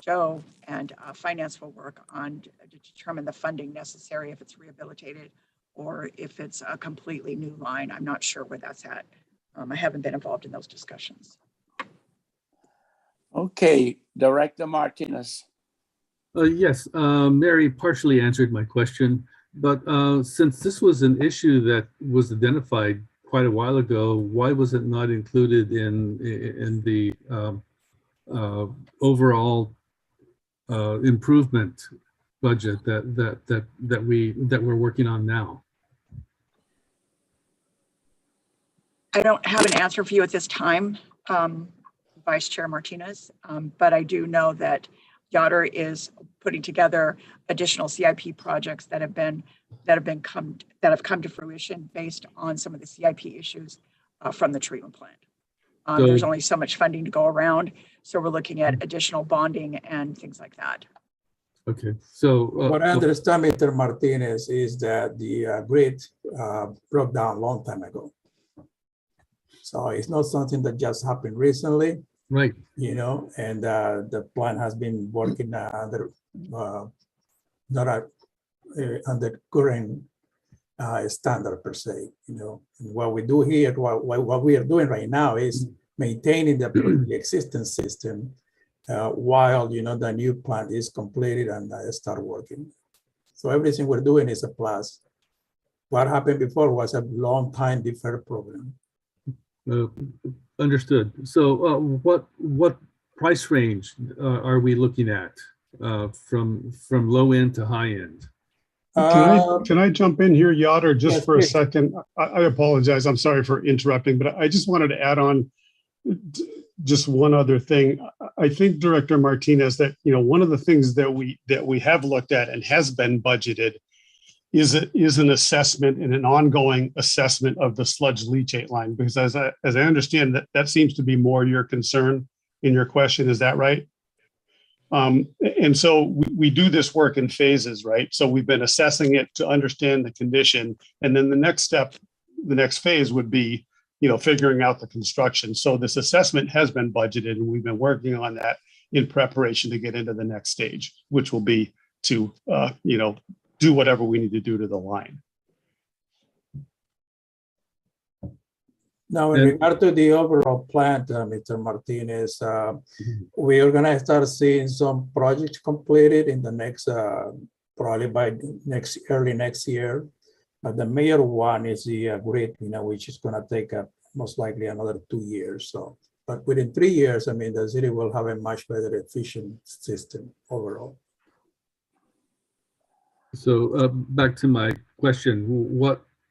Joe and finance will work on to determine the funding necessary if it's rehabilitated or if it's a completely new line. I'm not sure where that's at. I haven't been involved in those discussions. Okay, Director Martinez. Yes, Mary partially answered my question, but since this was an issue that was identified quite a while ago. Why was it not included in the overall improvement budget that we're working on now? I don't have an answer for you at this time, Vice Chair Martinez, but I do know that Yoder is putting together additional CIP projects that have come to fruition based on some of the CIP issues from the treatment plant. There's only so much funding to go around, so we're looking at additional bonding and things like that. Okay, so what I understand, Mr. Martinez, is that the grid broke down a long time ago. So it's not something that just happened recently. Right. You know, and the plant has been working under under current standard per se. You know, and what we do here, what we are doing right now is maintaining the existing system while the new plant is completed and start working. So everything we're doing is a plus. What happened before was a long time deferred program. Understood. So what price range are we looking at from low end to high end? Can I jump in here, Yoder, just yes, for please. a second? I apologize. I'm sorry for interrupting, but I just wanted to add on just one other thing. I think, Director Martinez, that one of the things that we have looked at and has been budgeted is an assessment and an ongoing assessment of the sludge leachate line, because as I understand that seems to be more your concern in your question. Is that right? And so we do this work in phases, right? So we've been assessing it to understand the condition, and then the next step, the next phase would be figuring out the construction. So this assessment has been budgeted, and we've been working on that in preparation to get into the next stage, which will be to do whatever we need to do to the line. Now, in regard to the overall plant, Mr. Martinez, we are going to start seeing some projects completed in the next, probably by early next year. The major one is the grid, which is going to take most likely another 2 years. So, but within 3 years, the city will have a much better efficient system overall. So back to my question,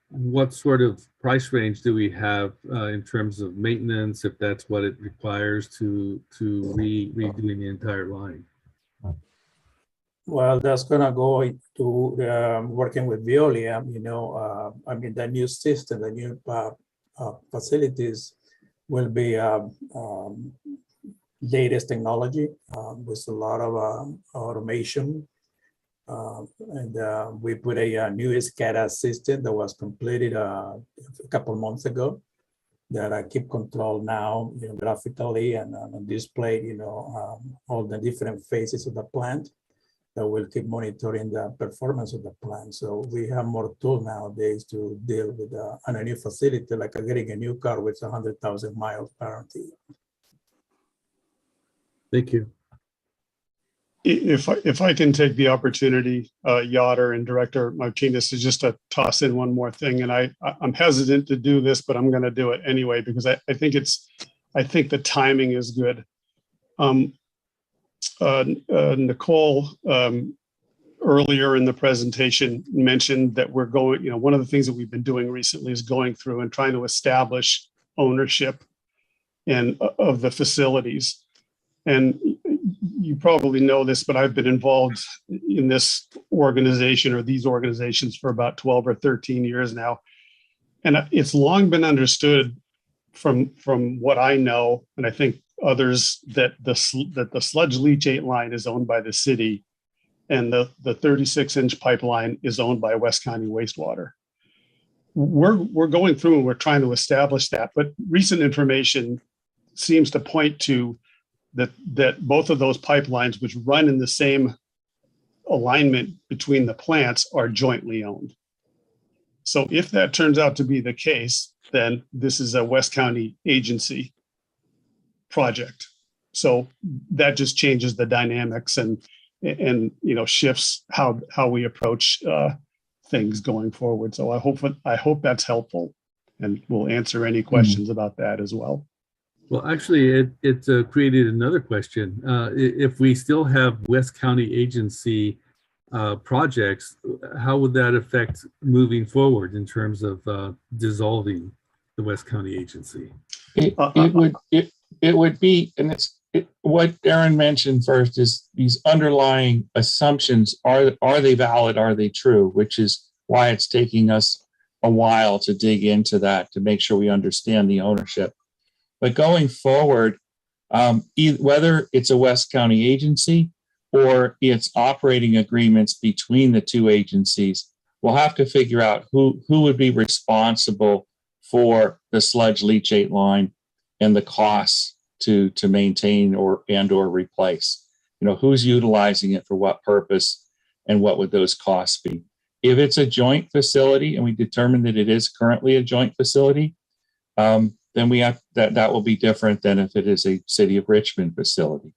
what sort of price range do we have in terms of maintenance, if that's what it requires to redoing the entire line? Well, that's gonna go to working with Veolia. The new system, the new facilities will be latest technology with a lot of automation. And we put a new SCADA system that was completed a couple months ago that I keep control now, graphically and displayed, all the different phases of the plant that will keep monitoring the performance of the plant. So we have more tools nowadays to deal with on a new facility, like getting a new car with 100,000 miles guarantee. Thank you. If I can take the opportunity, Yoder and Director Martinez, to just to toss in one more thing, and I'm hesitant to do this, but I'm going to do it anyway because I think the timing is good. Nicole earlier in the presentation mentioned that we're going. One of the things that we've been doing recently is going through and trying to establish ownership and of the facilities. And you probably know this, but I've been involved in this organization or these organizations for about 12 or 13 years now. And it's long been understood from what I know, and I think others, that the sludge leachate line is owned by the city and the 36-inch pipeline is owned by West County Wastewater. We're going through and we're trying to establish that, but recent information seems to point to that both of those pipelines, which run in the same alignment between the plants, are jointly owned. So if that turns out to be the case, then this is a West County agency project. So that just changes the dynamics and shifts how we approach things going forward. So I hope that's helpful. and we'll answer any questions about that as well. Well, actually, it created another question. If we still have West County agency projects, how would that affect moving forward in terms of dissolving the West County agency? It would be, and what Darren mentioned first is these underlying assumptions, are they valid, are they true, which is why it's taking us a while to dig into that to make sure we understand the ownership. But going forward, whether it's a West County agency or it's operating agreements between the two agencies, we'll have to figure out who would be responsible for the sludge leachate line and the costs to maintain or replace. You know, who's utilizing it for what purpose and what would those costs be? If it's a joint facility and we determine that it is currently a joint facility, then we have that will be different than if it is a City of Richmond facility.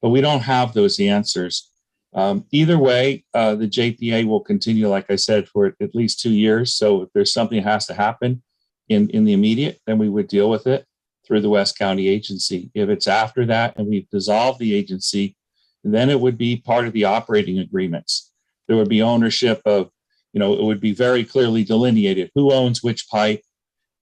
But we don't have those answers. Either way, the JPA will continue, like I said, for at least 2 years. So if there's something that has to happen in the immediate, then we would deal with it through the West County agency. If it's after that and we've dissolved the agency, then it would be part of the operating agreements. There would be ownership of, it would be very clearly delineated who owns which pipe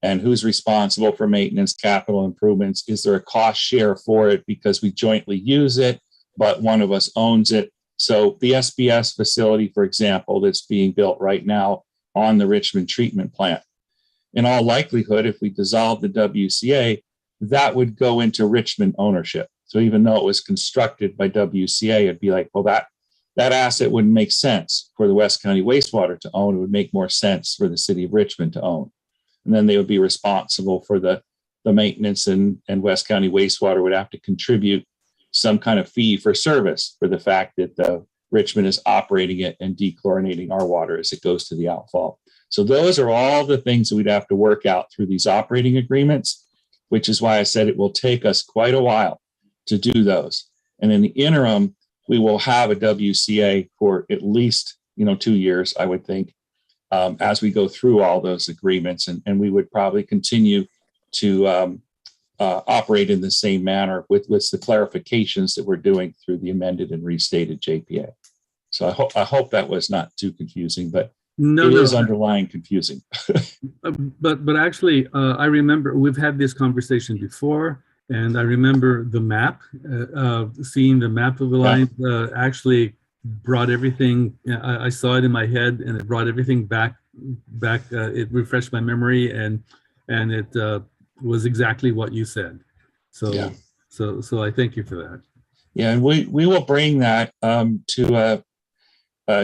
and who's responsible for maintenance, capital improvements. Is there a cost share for it because we jointly use it, but one of us owns it? So the SBS facility, for example, that's being built right now on the Richmond treatment plant, in all likelihood, if we dissolve the WCA, that would go into Richmond ownership. So even though it was constructed by WCA, it'd be like, well, that asset wouldn't make sense for the West County wastewater to own. It would make more sense for the City of Richmond to own. And then they would be responsible for the maintenance, and West County wastewater would have to contribute some kind of fee for service for the fact that Richmond is operating it and dechlorinating our water as it goes to the outfall. So those are all the things that we'd have to work out through these operating agreements, which is why I said it will take us quite a while to do those. And in the interim, we will have a WCA for at least 2 years, I would think, as we go through all those agreements, and we would probably continue to operate in the same manner with the clarifications that we're doing through the amended and restated JPA. So I hope that was not too confusing, but it is underlying confusing. but actually, I remember we've had this conversation before, and I remember the map, seeing the map of the line actually brought everything. I saw it in my head, and it brought everything back. It refreshed my memory, and it was exactly what you said. So so I thank you for that. Yeah, and we will bring that to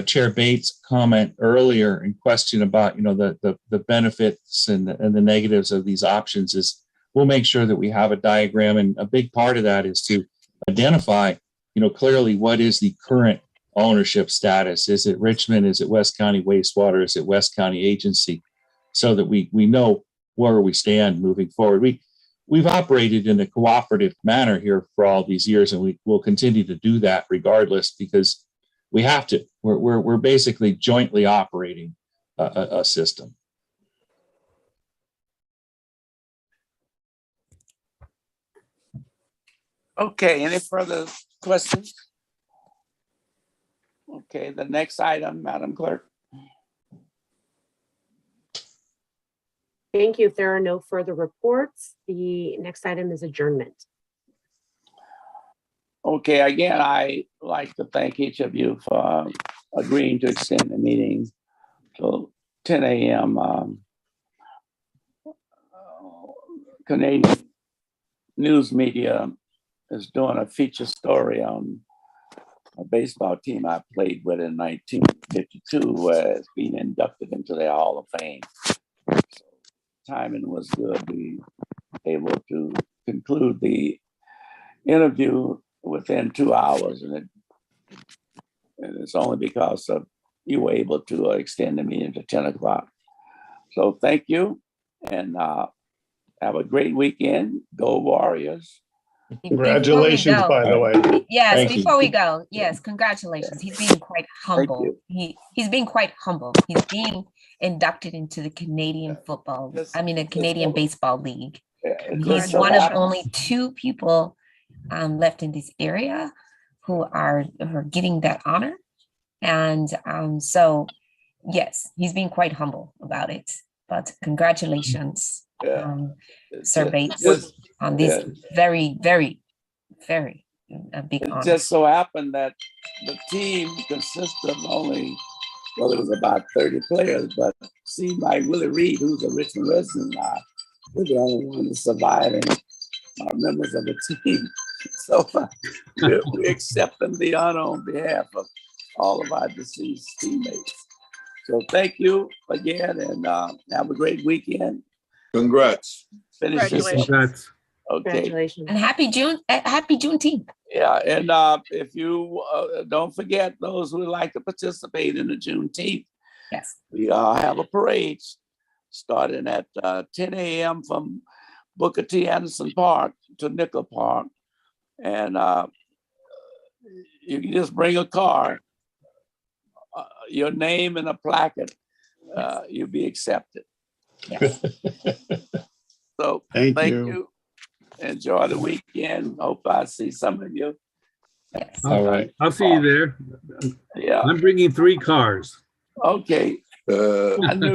Chair Bates' comment earlier in question about the benefits and the negatives of these options. Is we'll make sure that we have a diagram, and a big part of that is to identify clearly what is the current ownership status. Is it Richmond? Is it West County wastewater? Is it West County agency? So that we know where we stand moving forward. We've operated in a cooperative manner here for all these years, and we will continue to do that regardless, because we have to. We're basically jointly operating a system. Okay, any further questions? Okay, the next item, Madam Clerk. Thank you. If there are no further reports, the next item is adjournment. Okay, again, I like to thank each of you for agreeing to extend the meeting till 10 a.m. Canadian news media is doing a feature story on a baseball team I played with in 1952, where it's being inducted into the Hall of Fame. So timing was good. We were able to conclude the interview within 2 hours, and it's only because of you were able to extend the meeting to 10 o'clock. So thank you, and have a great weekend. Go Warriors. Congratulations, by the way. Yes, Thank you. before we go, yes, congratulations. He's being quite humble. He's being quite humble. He's being inducted into the Canadian football, the Canadian Baseball League. He's one of only 2 people left in this area who are getting that honor. And so, yes, he's being quite humble about it. But congratulations, Sir Bates, on this very, very, very big honor. It just so happened that the team consists of only, well, it was about 30 players, but seemed like Willie Reed, who's a Richmond resident now, we're the only one that's surviving members of the team. So we accept the honor on behalf of all of our deceased teammates. So thank you again, and have a great weekend. Congrats. Finish this. Congrats. Okay. Congratulations. And happy Juneteenth. Yeah, and if you don't forget those who would like to participate in the Juneteenth, Yes. we have a parade starting at 10 a.m. from Booker T. Anderson Park to Nickel Park. And you can just bring a car, your name and a placard, you'll be accepted. Yes. So Thank thank you. you. Enjoy the weekend. Hope I see some of you. Yes. All right. I'll see you there. Yeah, I'm bringing 3 cars. okay. Uh, I knew